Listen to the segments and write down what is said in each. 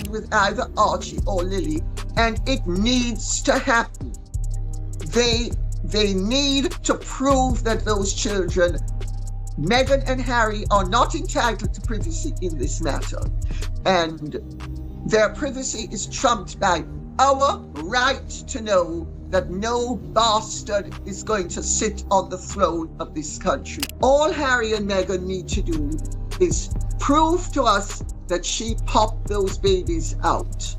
with either Archie or Lily, and it needs to happen. They need to prove that those children, Meghan and Harry, are not entitled to privacy in this matter. And their privacy is trumped by our right to know that no bastard is going to sit on the throne of this country. All Harry and Meghan need to do is prove to us that she popped those babies out.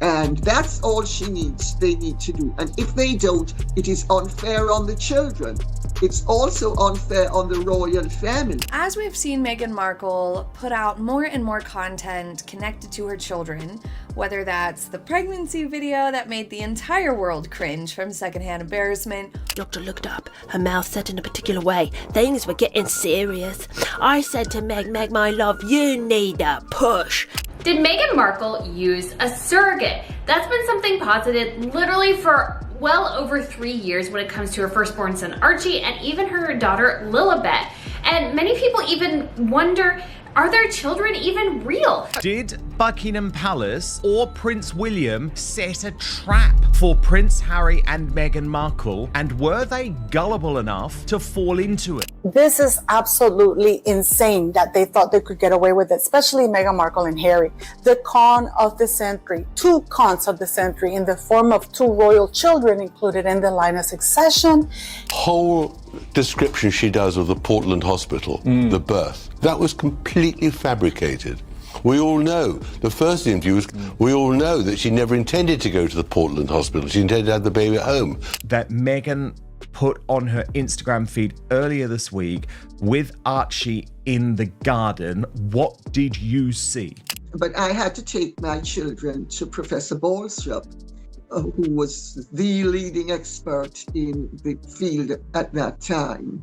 And that's all they need to do. And if they don't, it is unfair on the children. It's also unfair on the royal family. As we've seen Meghan Markle put out more and more content connected to her children, whether that's the pregnancy video that made the entire world cringe from secondhand embarrassment. Doctor looked up, her mouth set in a particular way. Things were getting serious. I said to Meg, my love, you need a push. Did Meghan Markle use a surrogate? That's been something posited literally for well over 3 years when it comes to her firstborn son Archie and even her daughter Lilibet. And many people even wonder, are their children even real? Did Buckingham Palace or Prince William set a trap for Prince Harry and Meghan Markle, and were they gullible enough to fall into it? This is absolutely insane that they thought they could get away with it, especially Meghan Markle and Harry. The con of the century, 2 cons of the century in the form of 2 royal children included in the line of succession. Whole description she does of the Portland hospital, the birth, that was completely fabricated. We all know, the first interview was, we all know that she never intended to go to the Portland hospital. She intended to have the baby at home. That Meghan put on her Instagram feed earlier this week with Archie in the garden. What did you see? But I had to take my children to Professor Bolstrop, who was the leading expert in the field at that time,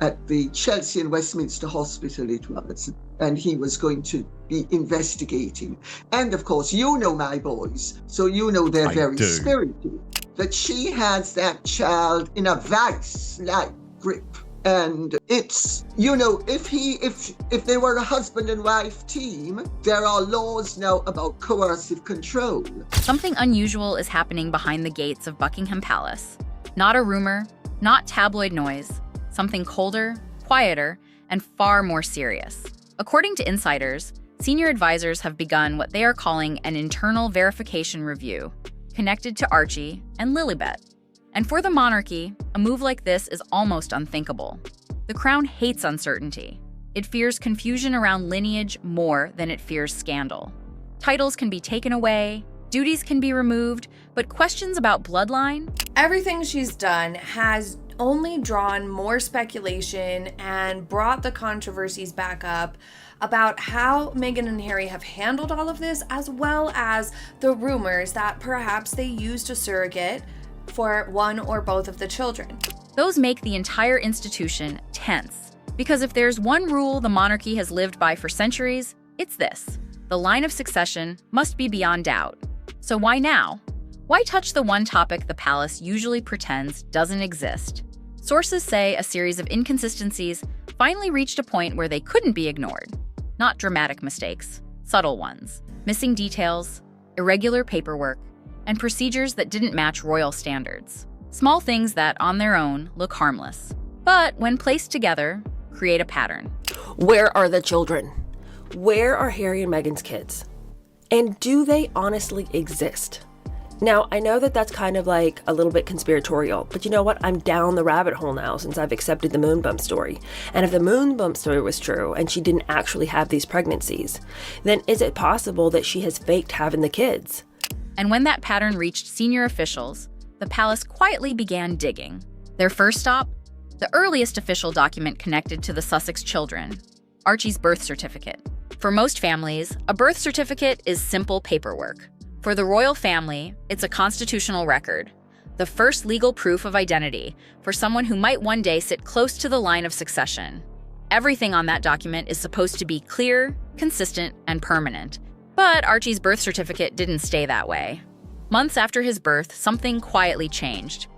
at the Chelsea and Westminster Hospital it was, and he was going to be investigating. And of course, you know my boys, so you know they're very spirited. That she has that child in a vice-like grip. And it's, you know, if they were a husband and wife team, there are laws now about coercive control. Something unusual is happening behind the gates of Buckingham Palace. Not a rumor, not tabloid noise, something colder, quieter, and far more serious. According to insiders, senior advisors have begun what they are calling an internal verification review, connected to Archie and Lilibet. And for the monarchy, a move like this is almost unthinkable. The crown hates uncertainty. It fears confusion around lineage more than it fears scandal. Titles can be taken away, duties can be removed, but questions about bloodline? Everything she's done has only drawn more speculation and brought the controversies back up about how Meghan and Harry have handled all of this, as well as the rumors that perhaps they used a surrogate for one or both of the children. Those make the entire institution tense, because if there's one rule the monarchy has lived by for centuries, it's this: the line of succession must be beyond doubt. So why now? Why touch the one topic the palace usually pretends doesn't exist? Sources say a series of inconsistencies finally reached a point where they couldn't be ignored. Not dramatic mistakes, subtle ones, missing details, irregular paperwork, and procedures that didn't match royal standards. Small things that, on their own, look harmless, but when placed together, create a pattern. Where are the children? Where are Harry and Meghan's kids? And do they honestly exist? Now, I know that that's kind of like a little bit conspiratorial, but you know what? I'm down the rabbit hole now since I've accepted the moon bump story. And if the moon bump story was true and she didn't actually have these pregnancies, then is it possible that she has faked having the kids? And when that pattern reached senior officials, the palace quietly began digging. Their first stop? The earliest official document connected to the Sussex children, Archie's birth certificate. For most families, a birth certificate is simple paperwork. For the royal family, it's a constitutional record, the first legal proof of identity for someone who might one day sit close to the line of succession. Everything on that document is supposed to be clear, consistent, and permanent. But Archie's birth certificate didn't stay that way. Months after his birth, something quietly changed.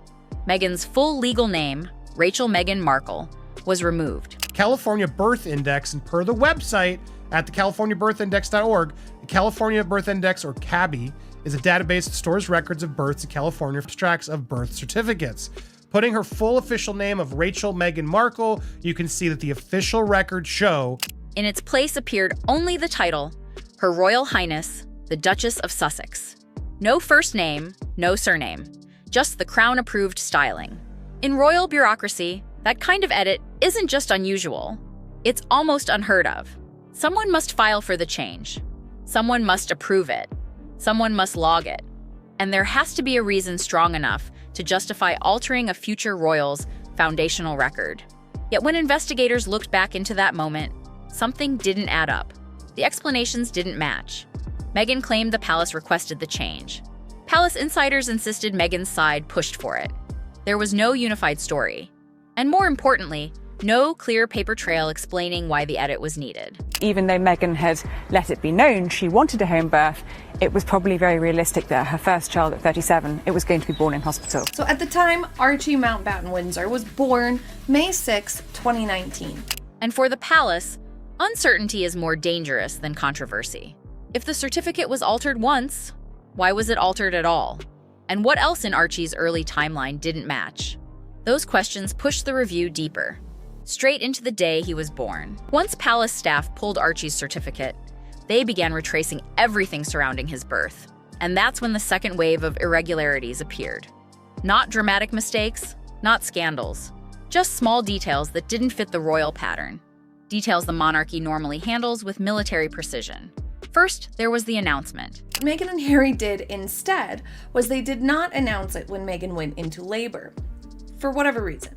Meghan's full legal name, Rachel Meghan Markle, was removed. California Birth Index, and per the website, At the CaliforniaBirthIndex.org, the California Birth Index, or CABI, is a database that stores records of births in California for tracks of birth certificates. Putting her full official name of Rachel Meghan Markle, you can see that the official records show In its place appeared only the title, Her Royal Highness, the Duchess of Sussex. No first name, no surname, just the Crown-approved styling. In royal bureaucracy, that kind of edit isn't just unusual, it's almost unheard of. Someone must file for the change. Someone must approve it. Someone must log it. And there has to be a reason strong enough to justify altering a future royal's foundational record. Yet when investigators looked back into that moment, something didn't add up. The explanations didn't match. Meghan claimed the palace requested the change. Palace insiders insisted Meghan's side pushed for it. There was no unified story. And more importantly, no clear paper trail explaining why the edit was needed. Even though Meghan had let it be known she wanted a home birth, it was probably very realistic that her first child at 37, it was going to be born in hospital. So at the time, Archie Mountbatten Windsor was born May 6, 2019. And for the palace, uncertainty is more dangerous than controversy. If the certificate was altered once, why was it altered at all? And what else in Archie's early timeline didn't match? Those questions pushed the review deeper, straight into the day he was born. Once palace staff pulled Archie's certificate, they began retracing everything surrounding his birth. And that's when the second wave of irregularities appeared. Not dramatic mistakes, not scandals, just small details that didn't fit the royal pattern. Details the monarchy normally handles with military precision. First, there was the announcement. What Meghan and Harry did instead was they did not announce it when Meghan went into labor, for whatever reason.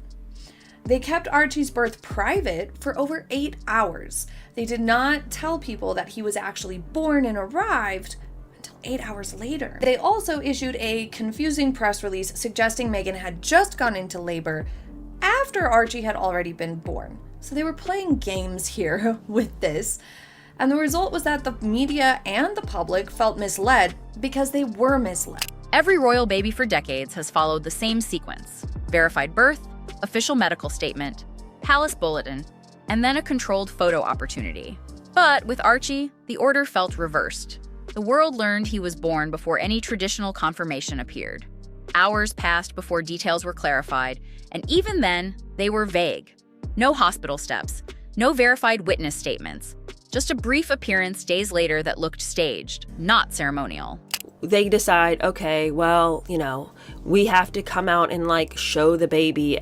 They kept Archie's birth private for over 8 hours. They did not tell people that he was actually born and arrived until 8 hours later. They also issued a confusing press release suggesting Meghan had just gone into labor after Archie had already been born. So they were playing games here with this. And the result was that the media and the public felt misled because they were misled. Every royal baby for decades has followed the same sequence: verified birth, official medical statement, palace bulletin, and then a controlled photo opportunity. But with Archie, the order felt reversed. The world learned he was born before any traditional confirmation appeared. Hours passed before details were clarified, and even then, they were vague. No hospital steps, no verified witness statements, just a brief appearance days later that looked staged, not ceremonial. They decide, okay, well, we have to come out and show the baby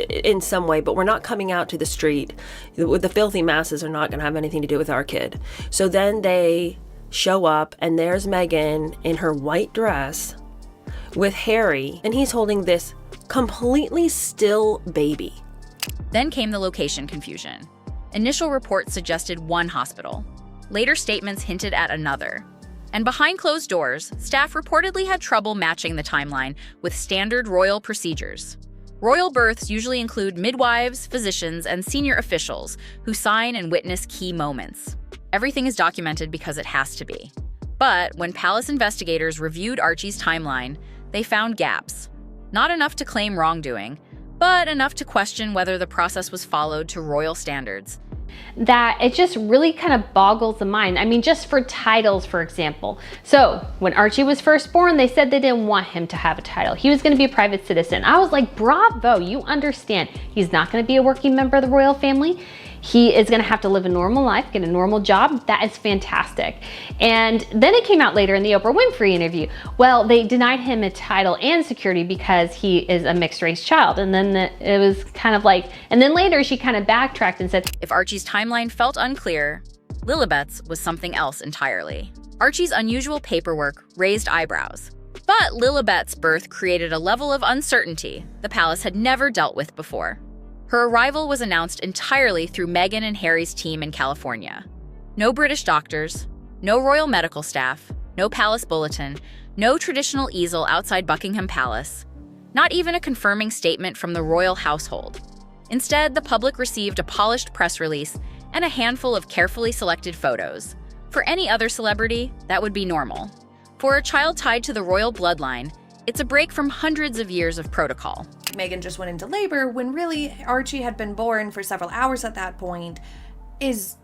in some way, but we're not coming out to the street. The filthy masses are not going to have anything to do with our kid. So then they show up, and there's Meghan in her white dress with Harry, and he's holding this completely still baby. Then came the location confusion. Initial reports suggested one hospital. Later statements hinted at another. And behind closed doors, staff reportedly had trouble matching the timeline with standard royal procedures. Royal births usually include midwives, physicians, and senior officials who sign and witness key moments. Everything is documented because it has to be. But when palace investigators reviewed Archie's timeline, they found gaps. Not enough to claim wrongdoing, but enough to question whether the process was followed to royal standards. That it just really kind of boggles the mind. I mean, just for titles, for example. So when Archie was first born, they said they didn't want him to have a title. He was going to be a private citizen. I was like, bravo, you understand. He's not going to be a working member of the royal family. He is going to have to live a normal life, get a normal job. That is fantastic. And then it came out later in the Oprah Winfrey interview. Well, they denied him a title and security because he is a mixed race child. And then it was kind of and then later she kind of backtracked and said, if Archie's timeline felt unclear, Lilibet's was something else entirely. Archie's unusual paperwork raised eyebrows. But Lilibet's birth created a level of uncertainty the palace had never dealt with before. Her arrival was announced entirely through Meghan and Harry's team in California. No British doctors, no royal medical staff, no palace bulletin, no traditional easel outside Buckingham Palace, not even a confirming statement from the royal household. Instead, the public received a polished press release and a handful of carefully selected photos. For any other celebrity, that would be normal. For a child tied to the royal bloodline, it's a break from hundreds of years of protocol. Meghan just went into labor when really Archie had been born for several hours at that point is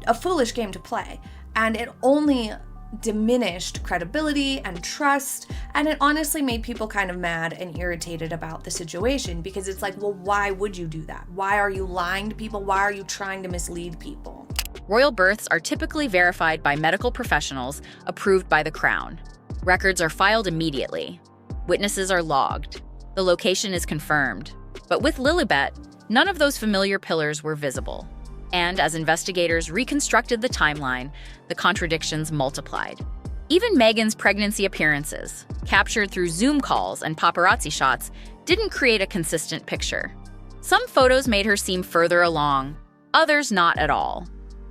a foolish game to play, and it only diminished credibility and trust, and it honestly made people kind of mad and irritated about the situation, because it's like, well, why would you do that? Why are you lying to people? Why are you trying to mislead people? Royal births are typically verified by medical professionals approved by the Crown. Records are filed immediately. Witnesses are logged. The location is confirmed. But with Lilibet, none of those familiar pillars were visible. And as investigators reconstructed the timeline, the contradictions multiplied. Even Meghan's pregnancy appearances, captured through Zoom calls and paparazzi shots, didn't create a consistent picture. Some photos made her seem further along, others not at all.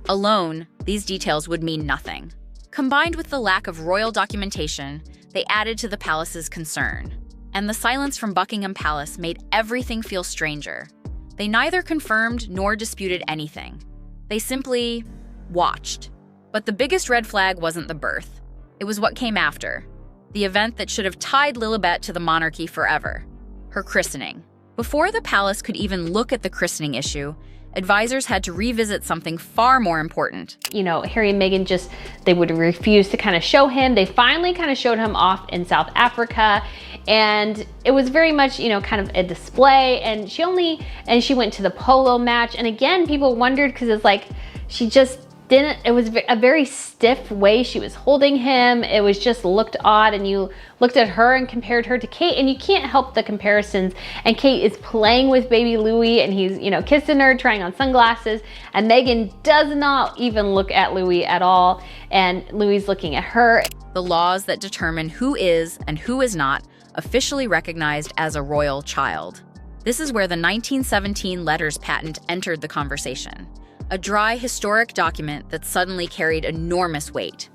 Alone, these details would mean nothing. Combined with the lack of royal documentation, they added to the palace's concern. And the silence from Buckingham Palace made everything feel stranger. They neither confirmed nor disputed anything. They simply watched. But the biggest red flag wasn't the birth. It was what came after. The event that should have tied Lilibet to the monarchy forever. Her christening. Before the palace could even look at the christening issue, advisors had to revisit something far more important. You know, Harry and Meghan they would refuse to kind of show him. They finally kind of showed him off in South Africa, and it was very much, you know, kind of a display, and she went to the polo match, and again, people wondered, because it's like, she just didn't, it was a very stiff way she was holding him. It was just looked odd, and you looked at her and compared her to Kate, and you can't help the comparisons. And Kate is playing with baby Louis, and he's, you know, kissing her, trying on sunglasses, and Meghan does not even look at Louis at all, and Louis is looking at her. The laws that determine who is and who is not officially recognized as a royal child. This is where the 1917 letters patent entered the conversation. A dry, historic document that suddenly carried enormous weight.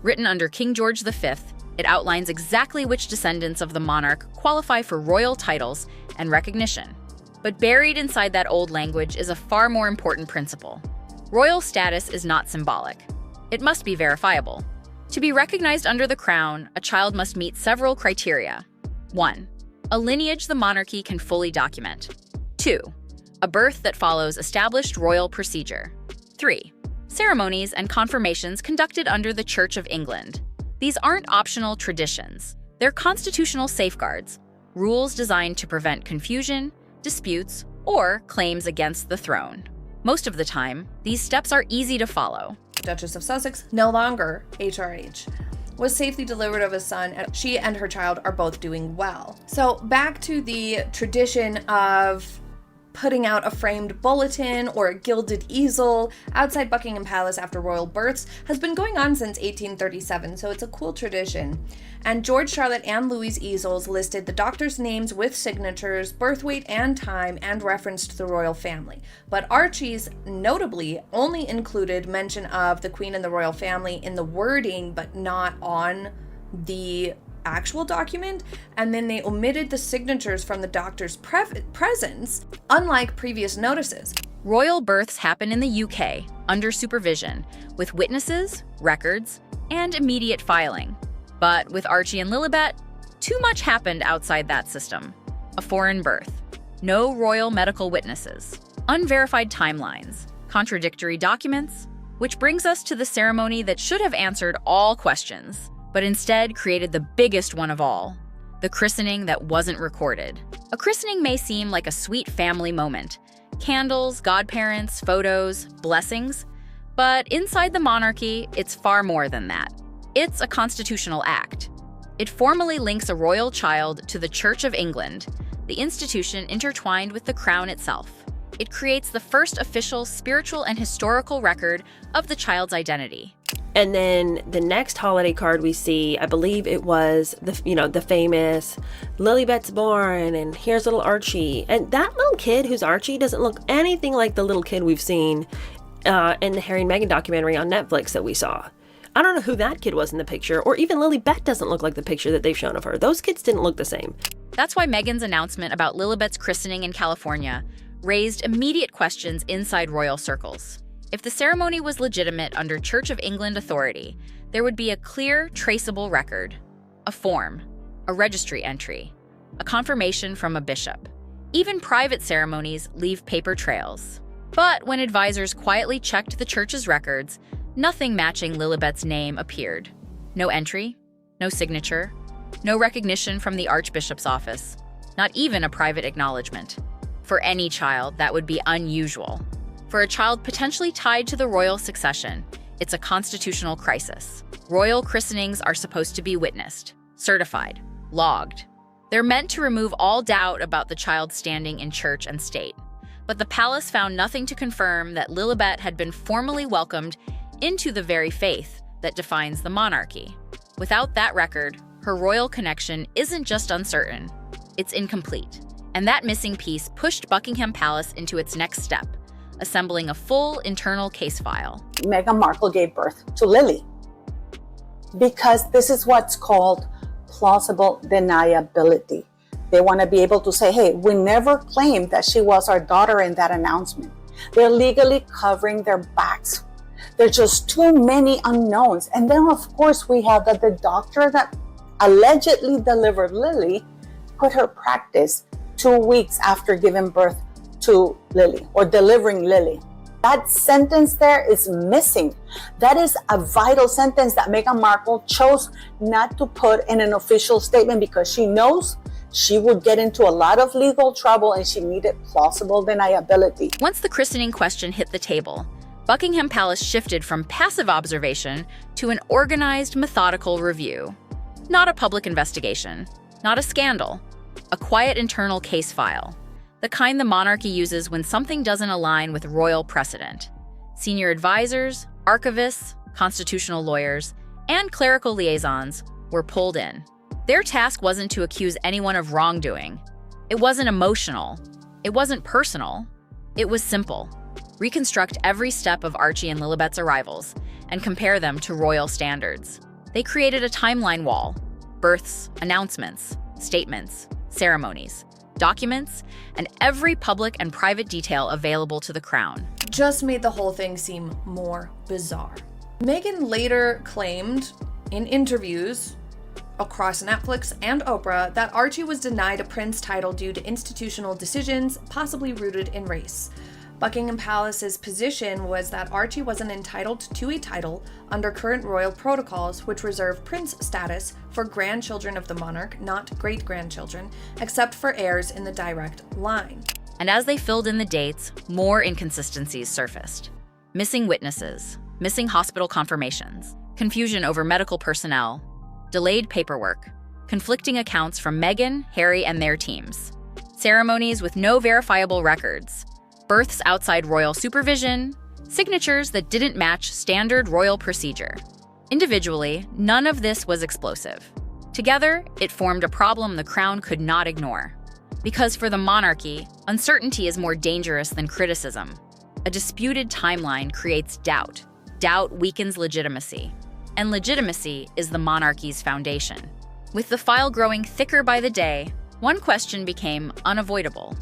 Written under King George V, it outlines exactly which descendants of the monarch qualify for royal titles and recognition. But buried inside that old language is a far more important principle. Royal status is not symbolic. It must be verifiable. To be recognized under the crown, a child must meet several criteria. 1. A lineage the monarchy can fully document. 2. A birth that follows established royal procedure. 3. Ceremonies and confirmations conducted under the Church of England. These aren't optional traditions. They're constitutional safeguards, rules designed to prevent confusion, disputes, or claims against the throne. Most of the time, these steps are easy to follow. Duchess of Sussex, no longer HRH, was safely delivered of a son, and she and her child are both doing well. So back to the tradition of putting out a framed bulletin or a gilded easel outside Buckingham Palace after royal births has been going on since 1837, so it's a cool tradition. And George, Charlotte, and Louis' easels listed the doctors' names with signatures, birth weight and time, and referenced the royal family. But Archie's notably only included mention of the Queen and the royal family in the wording, but not on the actual document, and then they omitted the signatures from the doctor's presence, unlike previous notices. Royal births happen in the UK, under supervision, with witnesses, records, and immediate filing. But with Archie and Lilibet, too much happened outside that system. A foreign birth, no royal medical witnesses, unverified timelines, contradictory documents, which brings us to the ceremony that should have answered all questions, but instead created the biggest one of all, the christening that wasn't recorded. A christening may seem like a sweet family moment, candles, godparents, photos, blessings, but inside the monarchy, it's far more than that. It's a constitutional act. It formally links a royal child to the Church of England, the institution intertwined with the crown itself. It creates the first official spiritual and historical record of the child's identity. And then the next holiday card we see, I believe it was the famous Lilibet's born and here's little Archie. And that little kid who's Archie doesn't look anything like the little kid we've seen in the Harry and Meghan documentary on Netflix that we saw. I don't know who that kid was in the picture, or even Lilibet doesn't look like the picture that they've shown of her. Those kids didn't look the same. That's why Meghan's announcement about Lilibet's christening in California raised immediate questions inside royal circles. If the ceremony was legitimate under Church of England authority, there would be a clear, traceable record, a form, a registry entry, a confirmation from a bishop. Even private ceremonies leave paper trails. But when advisors quietly checked the church's records, nothing matching Lilibet's name appeared. No entry, no signature, no recognition from the Archbishop's office, not even a private acknowledgement. For any child, that would be unusual. For a child potentially tied to the royal succession, it's a constitutional crisis. Royal christenings are supposed to be witnessed, certified, logged. They're meant to remove all doubt about the child's standing in church and state. But the palace found nothing to confirm that Lilibet had been formally welcomed into the very faith that defines the monarchy. Without that record, her royal connection isn't just uncertain, it's incomplete. And that missing piece pushed Buckingham Palace into its next step, assembling a full internal case file. Meghan Markle gave birth to Lily because this is what's called plausible deniability. They want to be able to say, hey, we never claimed that she was our daughter in that announcement. They're legally covering their backs. There's just too many unknowns. And then, of course, we have that the doctor that allegedly delivered Lily quit her practice 2 weeks after giving birth to Lily or delivering Lily. That sentence there is missing. That is a vital sentence that Meghan Markle chose not to put in an official statement because she knows she would get into a lot of legal trouble and she needed plausible deniability. Once the christening question hit the table, Buckingham Palace shifted from passive observation to an organized, methodical review. Not a public investigation, not a scandal, a quiet internal case file. The kind the monarchy uses when something doesn't align with royal precedent. Senior advisors, archivists, constitutional lawyers, and clerical liaisons were pulled in. Their task wasn't to accuse anyone of wrongdoing. It wasn't emotional. It wasn't personal. It was simple. Reconstruct every step of Archie and Lilibet's arrivals and compare them to royal standards. They created a timeline wall: births, announcements, statements, ceremonies, documents, and every public and private detail available to the crown. Just made the whole thing seem more bizarre. Meghan later claimed in interviews across Netflix and Oprah that Archie was denied a prince title due to institutional decisions, possibly rooted in race. Buckingham Palace's position was that Archie wasn't entitled to a title under current royal protocols, which reserve prince status for grandchildren of the monarch, not great-grandchildren, except for heirs in the direct line. And as they filled in the dates, more inconsistencies surfaced. Missing witnesses, missing hospital confirmations, confusion over medical personnel, delayed paperwork, conflicting accounts from Meghan, Harry, and their teams, ceremonies with no verifiable records, births outside royal supervision, signatures that didn't match standard royal procedure. Individually, none of this was explosive. Together, it formed a problem the crown could not ignore. Because for the monarchy, uncertainty is more dangerous than criticism. A disputed timeline creates doubt. Doubt weakens legitimacy. And legitimacy is the monarchy's foundation. With the file growing thicker by the day, one question became unavoidable.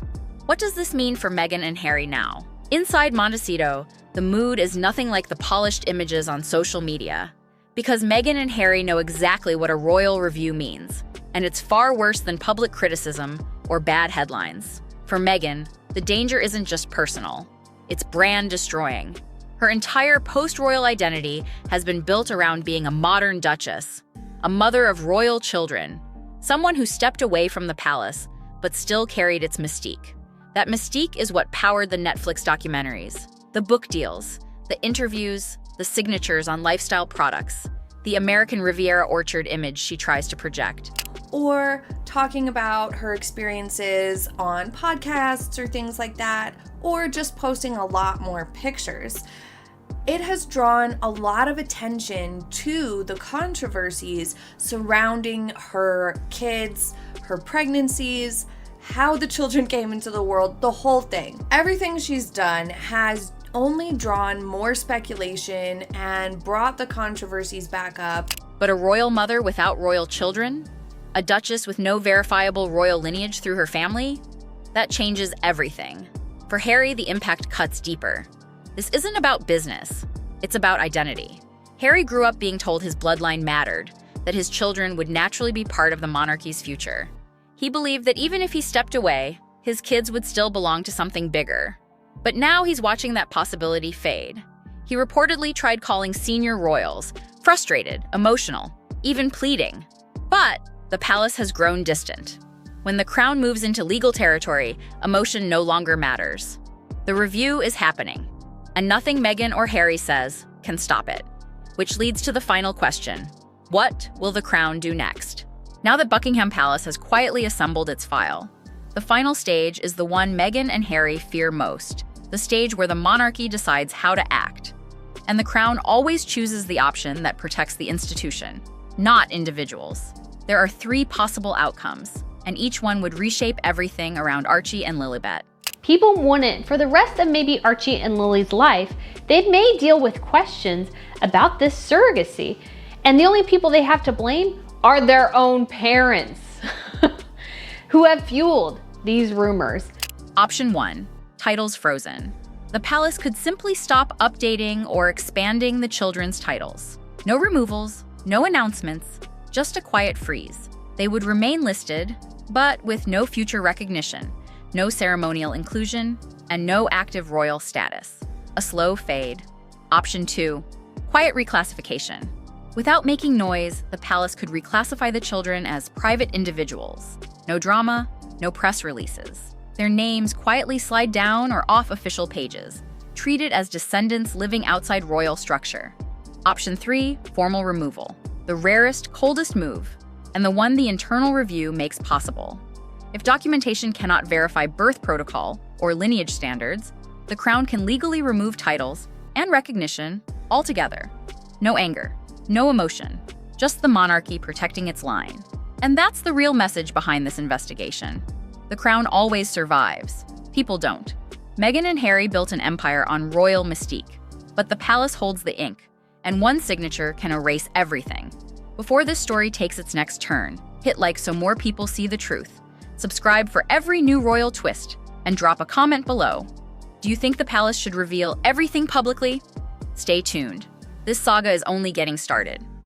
What does this mean for Meghan and Harry now? Inside Montecito, the mood is nothing like the polished images on social media. Because Meghan and Harry know exactly what a royal review means, and it's far worse than public criticism or bad headlines. For Meghan, the danger isn't just personal, it's brand-destroying. Her entire post-royal identity has been built around being a modern duchess, a mother of royal children, someone who stepped away from the palace but still carried its mystique. That mystique is what powered the Netflix documentaries, the book deals, the interviews, the signatures on lifestyle products, the American Riviera orchard image she tries to project. Or talking about her experiences on podcasts or things like that, or just posting a lot more pictures. It has drawn a lot of attention to the controversies surrounding her kids, her pregnancies, how the children came into the world, the whole thing. Everything she's done has only drawn more speculation and brought the controversies back up. But a royal mother without royal children? A duchess with no verifiable royal lineage through her family? That changes everything. For Harry, the impact cuts deeper. This isn't about business. It's about identity. Harry grew up being told his bloodline mattered, that his children would naturally be part of the monarchy's future. He believed that even if he stepped away, his kids would still belong to something bigger. But now he's watching that possibility fade. He reportedly tried calling senior royals, frustrated, emotional, even pleading. But the palace has grown distant. When the crown moves into legal territory, emotion no longer matters. The review is happening, and nothing Meghan or Harry says can stop it. Which leads to the final question: what will the crown do next? Now that Buckingham Palace has quietly assembled its file, the final stage is the one Meghan and Harry fear most, the stage where the monarchy decides how to act. And the crown always chooses the option that protects the institution, not individuals. There are 3 possible outcomes, and each one would reshape everything around Archie and Lilibet. People wouldn't, for the rest of maybe Archie and Lily's life, they may deal with questions about this surrogacy. And the only people they have to blame are their own parents who have fueled these rumors. Option 1, titles frozen. The palace could simply stop updating or expanding the children's titles. No removals, no announcements, just a quiet freeze. They would remain listed, but with no future recognition, no ceremonial inclusion, and no active royal status. A slow fade. Option 2, quiet reclassification. Without making noise, the palace could reclassify the children as private individuals. No drama, no press releases. Their names quietly slide down or off official pages, treated as descendants living outside royal structure. Option 3, formal removal. The rarest, coldest move, and the one the internal review makes possible. If documentation cannot verify birth protocol or lineage standards, the crown can legally remove titles and recognition altogether. No anger, no emotion, just the monarchy protecting its line. And that's the real message behind this investigation. The crown always survives. People don't. Meghan and Harry built an empire on royal mystique, but the palace holds the ink, and one signature can erase everything. Before this story takes its next turn, hit like so more people see the truth. Subscribe for every new royal twist, and drop a comment below. Do you think the palace should reveal everything publicly? Stay tuned. This saga is only getting started.